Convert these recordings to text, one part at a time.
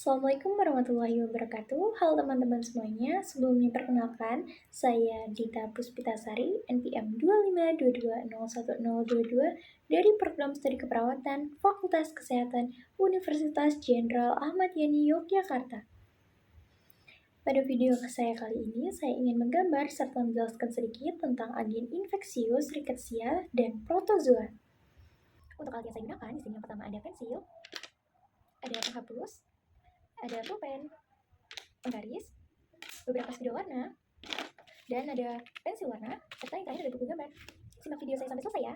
Assalamualaikum warahmatullahi wabarakatuh. Halo teman-teman semuanya. Sebelumnya perkenalkan, saya Dita Puspitasari, NPM 252201022 dari Program Studi Keperawatan Fakultas Kesehatan Universitas Jenderal Ahmad Yani Yogyakarta. Pada video saya kali ini, saya ingin menggambar serta menjelaskan sedikit tentang agen infeksius, rickettsia, dan protozoa. Untuk alat yang saya gunakan, di sini yang pertama ada pensil, ada penghapus, ada pulpen, penggaris, beberapa spidol warna, dan ada pensil warna, serta yang terakhir ada buku gambar. Simak video saya sampai selesai ya.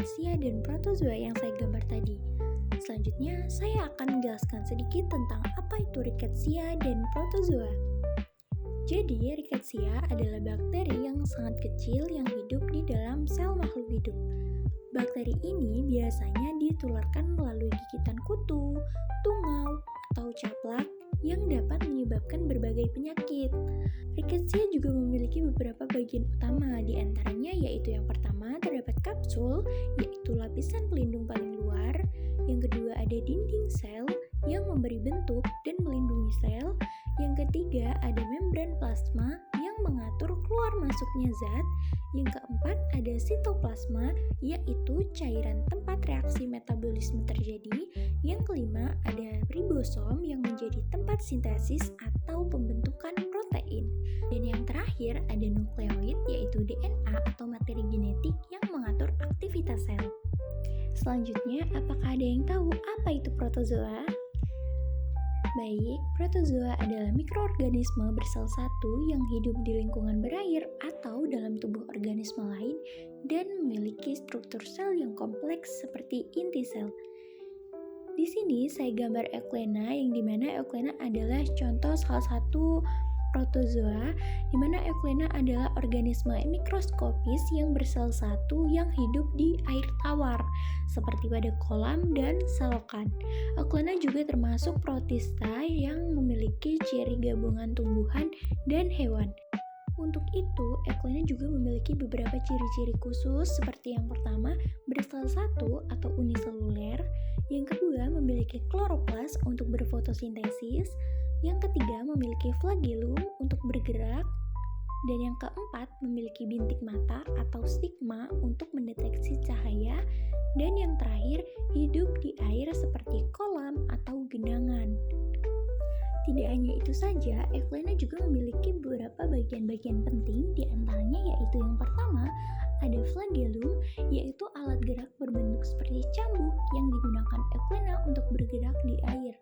riketsia dan protozoa yang saya gambar tadi. Selanjutnya, saya akan menjelaskan sedikit tentang apa itu riketsia dan protozoa. Jadi, riketsia adalah bakteri yang sangat kecil yang hidup di dalam sel makhluk hidup. Bakteri ini biasanya ditularkan melalui gigitan kutu, tungau, atau caplak yang dapat menyebabkan berbagai penyakit. Riketsia juga memiliki beberapa bagian utama, di antaranya yaitu yang pertama terdapat kapsul, yaitu lapisan pelindung paling luar. Yang kedua ada dinding sel yang memberi bentuk dan melindungi sel. Yang ketiga ada membran plasma yang mengatur keluar masuknya zat. Yang keempat ada sitoplasma, yaitu cairan tempat reaksi metabolisme terjadi. Yang kelima ada ribosom yang menjadi tempat sintesis atau pembentukan protein. Dan yang terakhir ada nukleoid, yaitu DNA atau materi genetik yang mengatur aktivitas sel. Selanjutnya, apakah ada yang tahu apa itu protozoa? Baik, protozoa adalah mikroorganisme bersel satu yang hidup di lingkungan berair atau dalam tubuh organisme lain dan memiliki struktur sel yang kompleks seperti inti sel. Di sini saya gambar Euglena, yang dimana Euglena adalah contoh salah satu protozoa, di mana Euglena adalah organisme mikroskopis yang bersel satu yang hidup di air tawar, seperti pada kolam dan selokan. Euglena juga termasuk protista yang memiliki ciri gabungan tumbuhan dan hewan. Untuk itu, Euglena juga memiliki beberapa ciri-ciri khusus, seperti yang pertama, bersel satu atau uniseluler. Yang kedua, memiliki kloroplas untuk berfotosintesis. Yang ketiga, memiliki flagellum untuk bergerak. Dan yang keempat, memiliki bintik mata atau stigma untuk mendeteksi cahaya. Dan yang terakhir, hidup di air seperti kolam atau genangan. Tidak hanya itu saja, Euglena juga memiliki beberapa bagian-bagian penting, di antaranya yaitu yang pertama, ada flagellum, yaitu alat gerak berbentuk seperti cambuk yang digunakan Euglena untuk bergerak di air.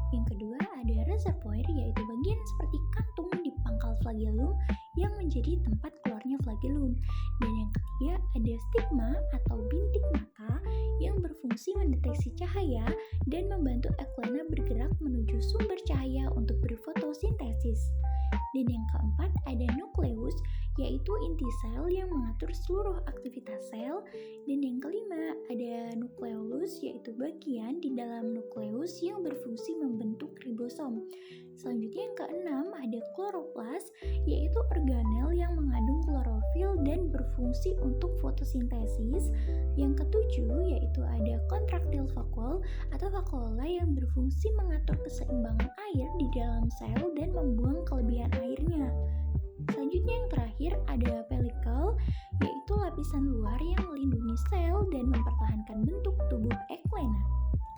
Yang kedua, ada reservoir, yaitu bagian seperti kantung di pangkal flagellum yang menjadi tempat keluarnya flagellum. Dan yang ketiga, ada stigma atau bintik mata yang berfungsi mendeteksi cahaya dan membantu Euglena bergerak menuju sumber cahaya untuk berfotosintesis. Dan yang keempat, ada nukleus, yaitu inti sel yang mengatur seluruh aktivitas sel. Dan yang kelima, ada nukleolus, yaitu bagian di dalam nukleus yang berfungsi membentuk ribosom. Selanjutnya yang keenam, ada kloroplas, yaitu organel yang mengandung klorofil dan berfungsi untuk fotosintesis. Yang ketujuh, yaitu ada kontraktil vakuol atau vakuola yang berfungsi mengatur keseimbangan air di dalam sel dan membuang kelebihan airnya. Selanjutnya yang terakhir ada pelikel, yaitu lapisan luar yang melindungi sel dan mempertahankan bentuk tubuh Euglena.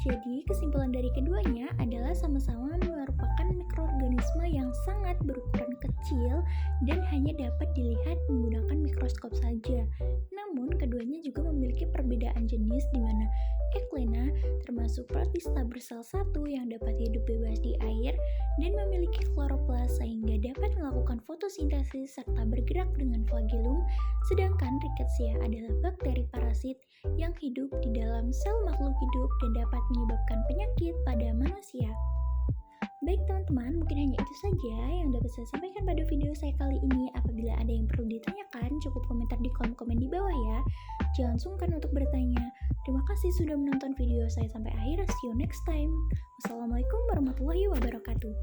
Jadi kesimpulan dari keduanya adalah sama-sama merupakan mikroorganisme yang sangat berukuran kecil dan hanya dapat dilihat menggunakan mikroskop saja. Namun keduanya juga memiliki perbedaan jenis, di mana Euglena termasuk protista bersel satu yang dapat hidup bebas di air dan memiliki kloroplas sehingga dapat melakukan fotosintesis serta bergerak dengan flagellum, sedangkan riketsia adalah bakteri parasit yang hidup di dalam sel makhluk hidup dan dapat menyebabkan penyakit pada manusia. Baik teman-teman, mungkin hanya itu saja yang dapat saya sampaikan pada video saya kali ini. Apabila ada yang perlu ditanyakan, cukup komentar di kolom komen di bawah ya. Jangan sungkan untuk bertanya. Terima kasih sudah menonton video saya sampai akhir. See you next time. Wassalamualaikum warahmatullahi wabarakatuh.